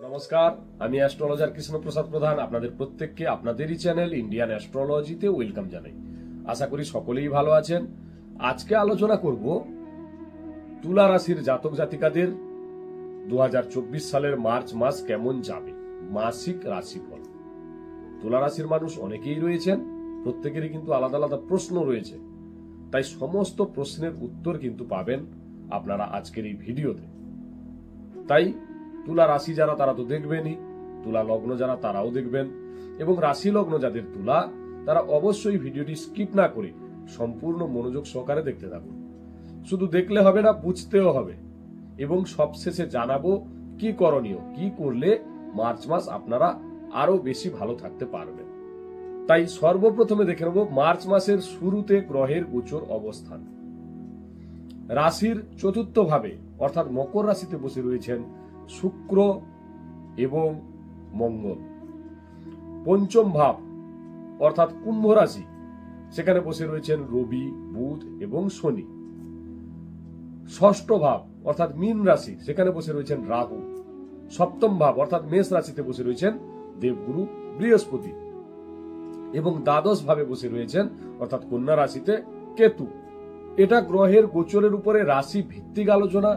নমস্কার, আমি অ্যাস্ট্রোলজার কৃষ্ণপ্রসাদ প্রধান আপনাদের প্রত্যেককে আপনাদেরই চ্যানেল ইন্ডিয়ান অ্যাস্ট্রোলজিতে ওয়েলকাম জানাই। আশা করি সকলেই ভালো আছেন। আজকে আলোচনা করব তুলা রাশির জাতক জাতিকাদের 2024 সালের মার্চ মাস কেমন যাবে, মাসিক রাশিফল। তুলা রাশির মানুষ অনেকেই রয়েছেন, প্রত্যেকেরই কিন্তু আলাদা আলাদা প্রশ্ন রয়েছে, তাই সমস্ত প্রশ্নের উত্তর কিন্তু পাবেন আপনারা আজকের এই ভিডিওতে। তাই তুলা রাশি যারা তারা তো দেখবেনই, তুলা লগ্ন যারা তারাও দেখবেন, এবং রাশি লগ্ন যাদের তুলা তারা অবশ্যই ভিডিওটি স্কিপ না করে সম্পূর্ণ মনোযোগ সহকারে দেখতে থাকুন। শুধু দেখলে হবে না, বুঝতেও হবে, এবং সবশেষে জানাবো কি করণীয়, কি করলে মার্চ মাস আপনারা আরো বেশি ভালো থাকতে পারবেন। তাই সর্বপ্রথমে দেখে নেব মার্চ মাসের শুরুতে গ্রহের গোচর অবস্থান। রাশির চতুর্থ ভাবে অর্থাৎ মকর রাশিতে বসে রয়েছেন শুক্র এবং মঙ্গল। পঞ্চম ভাব অর্থাৎ কুম্ভ রাশি, সেখানে বসে রয়েছেন রবি, বুধ এবং শনি। ষষ্ঠ ভাব অর্থাৎ মীন রাশি, সেখানে বসে রয়েছেন রাহু। সপ্তম ভাব অর্থাৎ মেষ রাশিতে বসে রয়েছেন দেবগুরু বৃহস্পতি, এবং দ্বাদশ ভাবে বসে রয়েছেন অর্থাৎ কন্যা রাশিতে কেতু। এটা গ্রহের গোচরের উপরে রাশি ভিত্তিক আলোচনা,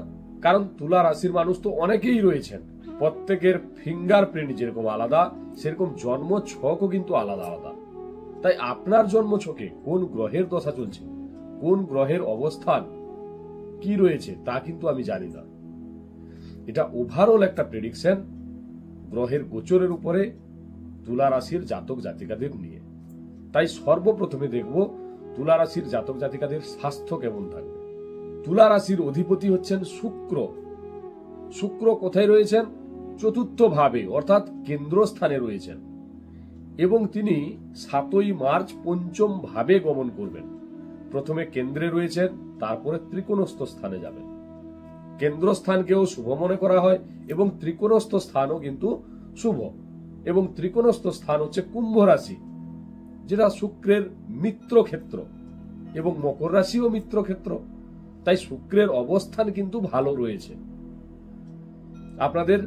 কারণ তুলা রাশির মানুষ তো অনেকেই রয়েছেন, প্রত্যেকের ফিঙ্গারপ্রিন্ট যেরকম আলাদা সেরকম জন্ম ছকও কিন্তু আলাদা আলাদা। তাই আপনার জন্ম ছকে কোন গ্রহের দশা চলছে, কোন গ্রহের অবস্থান কি রয়েছে তা কিন্তু আমি জানি না। এটা ওভারঅল একটা প্রেডিকশন গ্রহের গোচরের উপরে তুলা রাশির জাতক জাতিকাদের নিয়ে। তাই সর্বপ্রথমে দেখব তুলা রাশির জাতক জাতিকাদের স্বাস্থ্য কেমন থাকবে। তুলা রাশির অধিপতি হচ্ছেন শুক্র। শুক্র কোথায় রয়েছেন? চতুর্থ ভাবে অর্থাৎ কেন্দ্রস্থানে রয়েছেন, এবং তিনি 7ই মার্চ পঞ্চম ভাবে গমন করবেন। প্রথমে কেন্দ্রে রয়েছেন, তারপরে ত্রিকোণস্থ স্থানে যাবেন। কেন্দ্রস্থানকেও শুভ মনে করা হয় এবং ত্রিকোণস্থ স্থানও কিন্তু শুভ, এবং ত্রিকোণস্থ স্থান হচ্ছে কুম্ভ রাশি, যেটা শুক্রের মিত্র ক্ষেত্র, এবং মকর রাশিও মিত্র ক্ষেত্র। তাই শুক্রের অবস্থান কিন্তু ভালো রয়েছে। আপনাদের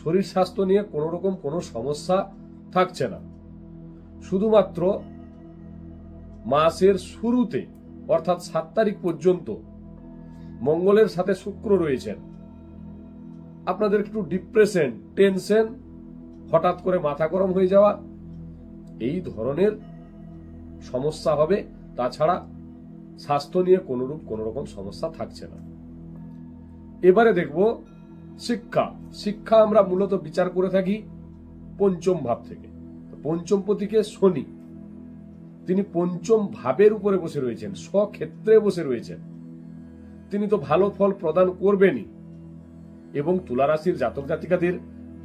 শরীর স্বাস্থ্য নিয়ে কোনো রকম কোনো সমস্যা থাকছে না। শুধুমাত্র মাসের শুরুতে অর্থাৎ 7 তারিখ পর্যন্ত মঙ্গলের সাথে শুক্র রয়েছেন, আপনাদের একটু ডিপ্রেশন, টেনশন, হঠাৎ করে মাথা গরম হয়ে যাওয়া, এই ধরনের সমস্যা হবে। তাছাড়া স্বাস্থ্য নিয়ে কোন রকম সমস্যা থাকছে না। এবারে দেখব শিক্ষা। শিক্ষা আমরা মূলত বিচার করে থাকি পঞ্চম ভাব থেকে। পঞ্চমপতিকে শনি, তিনি পঞ্চম ভাবের উপরে বসে রয়েছেন, স্বক্ষেত্রে বসে রয়েছেন, তিনি তো ভালো ফল প্রদান করবেনই। এবং তুলা রাশির জাতক জাতিকাদের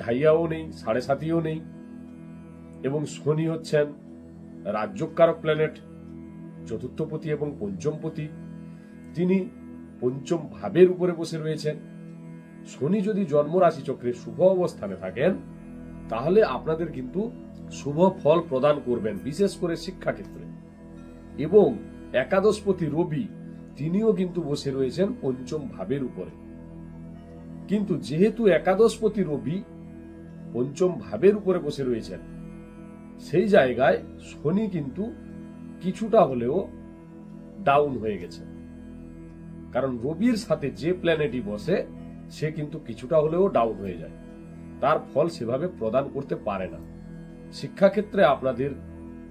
ঢাইয়াও নেই, 7.5ও নেই, এবং শনি হচ্ছেন রাজ্যকারক প্ল্যানেট, চতুর্থপতি এবং পঞ্চমপতি, তিনি পঞ্চম ভাবের উপরে বসে রয়েছেন। শনি যদি জন্ম রাশি চক্রে শুভ অবস্থানে থাকেন, তাহলে আপনাদের কিন্তু শুভ ফল প্রদান করবেন, বিশেষ করে শিক্ষাক্ষেত্রে। এবং একাদশপতি রবি, তিনিও কিন্তু বসে রয়েছেন পঞ্চম ভাবের উপরে। কিন্তু যেহেতু একাদশপতি রবি পঞ্চম ভাবের উপরে বসে রয়েছেন, সেই জায়গায় শনি কিন্তু কিছুটা হলেও ডাউন হয়ে গেছে, কারণ রবির সাথে যে প্ল্যানেটই বসে সে কিন্তু কিছুটা হলেও ডাউন হয়ে যায়, তার ফল সেভাবে প্রদান করতে পারে না। শিক্ষাক্ষেত্রে আপনাদের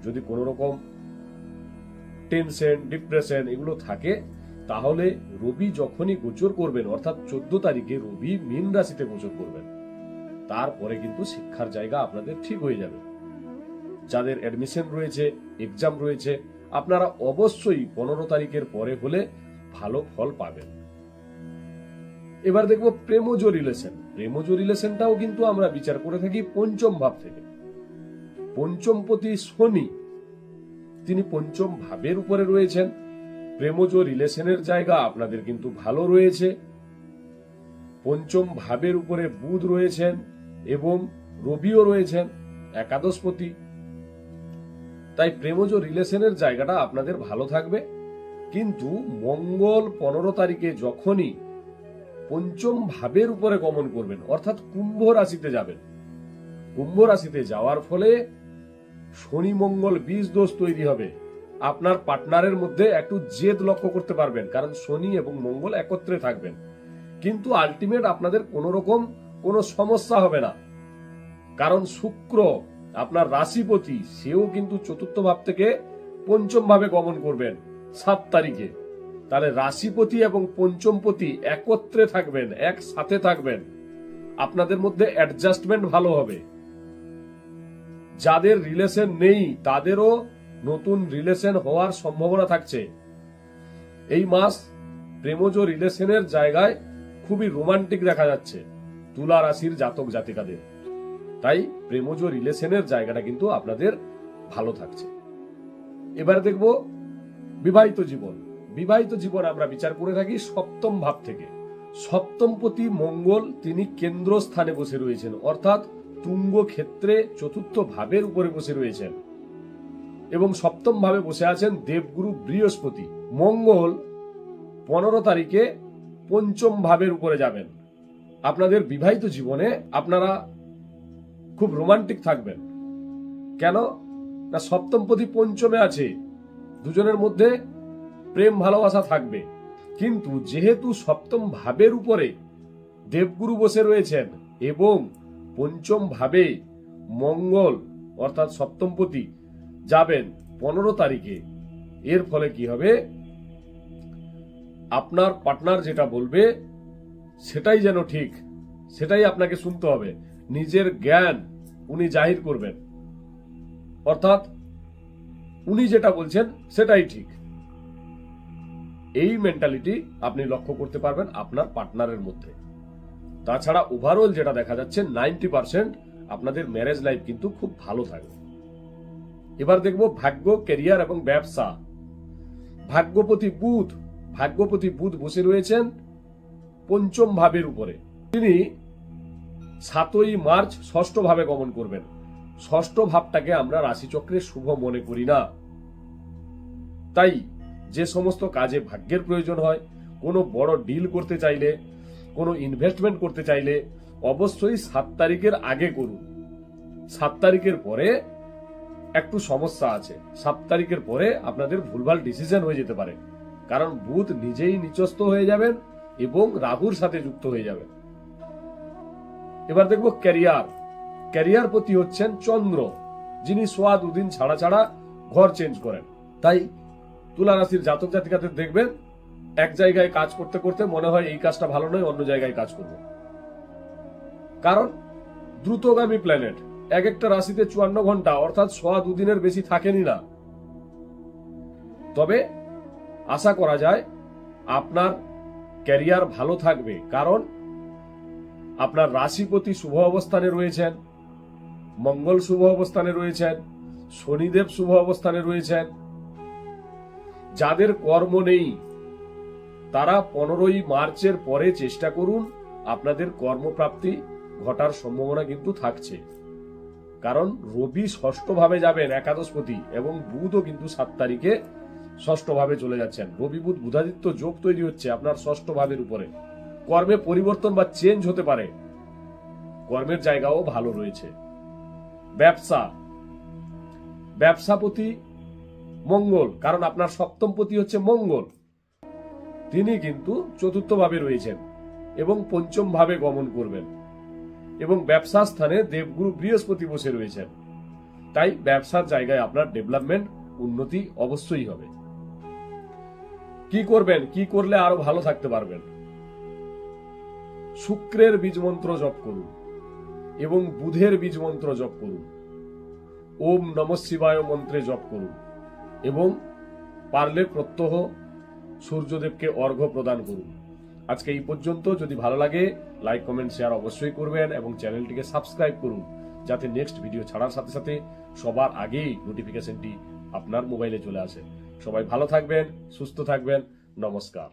যদি কোনো রকম টেনশন, ডিপ্রেশন এগুলো থাকে, তাহলে রবি যখনই গোচর করবেন অর্থাৎ 14 তারিখে রবি মীন রাশিতে গোচর করবেন, তারপরে কিন্তু শিক্ষার জায়গা আপনাদের ঠিক হয়ে যাবে। যাদের অ্যাডমিশন রয়েছে, এক্সাম রয়েছে, আপনারা অবশ্যই 15 তারিখের পরে হলে ভালো ফল পাবেন। এবার দেখব প্রেমজ রিলেশন। প্রেমজ রিলেশনটাও কিন্তু আমরা বিচার করে থাকি পঞ্চম ভাব থেকে। পঞ্চমপতি শনি, তিনি পঞ্চম ভাবের উপরে রয়েছেন। প্রেমজ রিলেশনের জায়গা আপনাদের কিন্তু ভালো রয়েছে। পঞ্চম ভাবের উপরে বুধ রয়েছেন এবং রবিও রয়েছেন, একাদশপতি। তাই প্রেমজ রিলেশনের জায়গাটা আপনাদের ভালো থাকবে। কিন্তু মঙ্গল 15 তারিখে যখনই পঞ্চম ভাবের উপরে গমন করবেন, অর্থাৎ কুম্ভ রাশিতে যাবেন। কুম্ভ রাশিতে যাওয়ার ফলে শনি মঙ্গল বীজ দোষ তৈরি হবে। আপনার পার্টনারের মধ্যে একটু জেদ লক্ষ্য করতে পারবেন, কারণ শনি এবং মঙ্গল একত্রে থাকবেন, কিন্তু আলটিমেট আপনাদের কোন রকম কোনো সমস্যা হবে না। কারণ শুক্র আপনার রাশিপতি, সেও কিন্তু চতুর্থ ভাব থেকে পঞ্চম ভাবে গমন করবেন 7 তারিখে। তাহলে রাশিপতি এবং পঞ্চমপতি একত্রে থাকবেন, একসাথে থাকবেন, আপনাদের মধ্যে অ্যাডজাস্টমেন্ট ভালো হবে। যাদের রিলেশন নেই তাদেরও নতুন রিলেশন হওয়ার সম্ভাবনা থাকছে। এই মাস প্রেমজ রিলেশনের জায়গায় খুবই রোমান্টিক দেখা যাচ্ছে তুলা রাশির জাতক জাতিকাদের। তাই প্রেমজ রিলেশনের জায়গাটা কিন্তু আপনাদের ভালো থাকছে। এবারে দেখব বিবাহিত জীবন। বিবাহিত জীবন আমরা বিচার করে থাকি সপ্তম ভাব থেকে। সপ্তমপতি মঙ্গল তিনি কেন্দ্র স্থানে বসে রয়েছেন, অর্থাৎ তুঙ্গ ক্ষেত্রে চতুর্থ ভাবের উপরে বসে রয়েছেন, এবং সপ্তম ভাবে বসে আছেন দেবগুরু বৃহস্পতি। মঙ্গল 15 তারিখে পঞ্চম ভাবের উপরে যাবেন। আপনাদের বিবাহিত জীবনে আপনারা খুব রোমান্টিক থাকবেন। কেন না, সপ্তমপতি পঞ্চমে আছে, দুজনের মধ্যে প্রেম ভালোবাসা থাকবে। কিন্তু যেহেতু সপ্তম ভাবের উপরে দেবগুরু বসে রয়েছেন এবং পঞ্চম ভাবে মঙ্গল অর্থাৎ সপ্তমপতি যাবেন 15 তারিখে, এর ফলে কি হবে, আপনার পার্টনার যেটা বলবে সেটাই যেন ঠিক, সেটাই আপনাকে শুনতে হবে। নিজের জ্ঞান উনি জাহির করবেন, অর্থাৎ উনি যেটা বলছেন সেটাই ঠিক। এই মেন্টালিটি আপনি লক্ষ্য করতে পারবেন আপনার পার্টনারের মধ্যে। তাছাড়া ওভারঅল যেটা দেখা যাচ্ছে 90% আপনাদের ম্যারেজ লাইফ কিন্তু খুব ভালো থাকবে। এবার দেখব ভাগ্য, ক্যারিয়ার এবং ব্যবসা। ভাগ্যপতি বুধ বসে রয়েছেন পঞ্চম ভাবের উপরে। তিনি 7ই মার্চ ষষ্ঠ ভাবে গমন করবেন। ষষ্ঠ ভাবটাকে আমরা রাশিচক্রে শুভ মনে করি না। তাই যে সমস্ত কাজে ভাগ্যের প্রয়োজন হয়, কোনো বড় ডিল করতে চাইলে, কোনো ইনভেস্টমেন্ট করতে চাইলে অবশ্যই 7 তারিখের আগে করুন। 7 তারিখের পরে একটু সমস্যা আছে। 7 তারিখের পরে আপনাদের ভুলভাল ডিসিশন হয়ে যেতে পারে, কারণ বুধ নিজেই নিচস্থ হয়ে যাবেন এবং রাহুর সাথে যুক্ত হয়ে যাবেন। এবার দেখব ক্যারিয়ার প্রতি হচ্ছেন চন্দ্র, যিনি সোয়া 2 দিন ছাড়া ছাড়া ঘর চেঞ্জ করেন। তাই তুলা রাশির জাতক জাতিকাদের দেখবেন এক জায়গায় কাজ করতে করতে মনে হয় এই কাজটা ভালো নয়, অন্য জায়গায় কাজ করব। কারণ দ্রুতগামী প্ল্যানেট এক একটা রাশিতে 54 ঘন্টা অর্থাৎ সোয়া 2 দিনের বেশি থাকেনি না। তবে আশা করা যায় আপনার ক্যারিয়ার ভালো থাকবে, কারণ আপনার রাশিপতি শুভ অবস্থানে রয়েছেন, মঙ্গল শুভ অবস্থানে রয়েছেন, শনিদেব শুভ অবস্থানে রয়েছেন। যাদের কর্ম নেই তারা 15ই মার্চের পরে চেষ্টা করুন, আপনাদের কর্মপ্রাপ্তি ঘটার সম্ভাবনা কিন্তু থাকছে। কারণ রবি ষষ্ঠ ভাবে যাবেন একাদশপতি, এবং বুধও কিন্তু 7 তারিখে ষষ্ঠ ভাবে চলে যাচ্ছেন। রবি বুধ বুধাদিত্য যোগ তৈরি হচ্ছে আপনার ষষ্ঠ ভাবের উপরে। কর্মে পরিবর্তন বা চেঞ্জ হতে পারে, কর্মের জায়গাও ভালো রয়েছে। ব্যবসাপতি মঙ্গল, কারণ আপনার সপ্তমপতি হচ্ছে মঙ্গল, তিনি কিন্তু চতুর্থ ভাবে রয়েছেন এবং পঞ্চম ভাবে গমন করবেন, এবং ব্যবসা স্থানে দেবগুরু বৃহস্পতি বসে রয়েছেন। তাই ব্যবসার জায়গায় আপনার ডেভেলপমেন্ট, উন্নতি অবশ্যই হবে। কি করবেন, কি করলে আরো ভালো থাকতে পারবেন? শুক্রের বীজ মন্ত্র জপ করুন এবং বুধের বীজ মন্ত্র জপ করুন, ওম নমঃ শিবায় মন্ত্রে জপ করুন, এবং পারলে প্রত্যহ সূর্যদেবকে অর্ঘ্য প্রদান করুন। আজকে এই পর্যন্ত। যদি ভালো লাগে লাইক, কমেন্ট, শেয়ার অবশ্যই করবেন এবং চ্যানেলটিকে সাবস্ক্রাইব করুন, যাতে নেক্সট ভিডিও ছাড়ার সাথে সাথে সবার আগেই নোটিফিকেশনটি আপনার মোবাইলে চলে আসে। সবাই ভালো থাকবেন, সুস্থ থাকবেন। নমস্কার।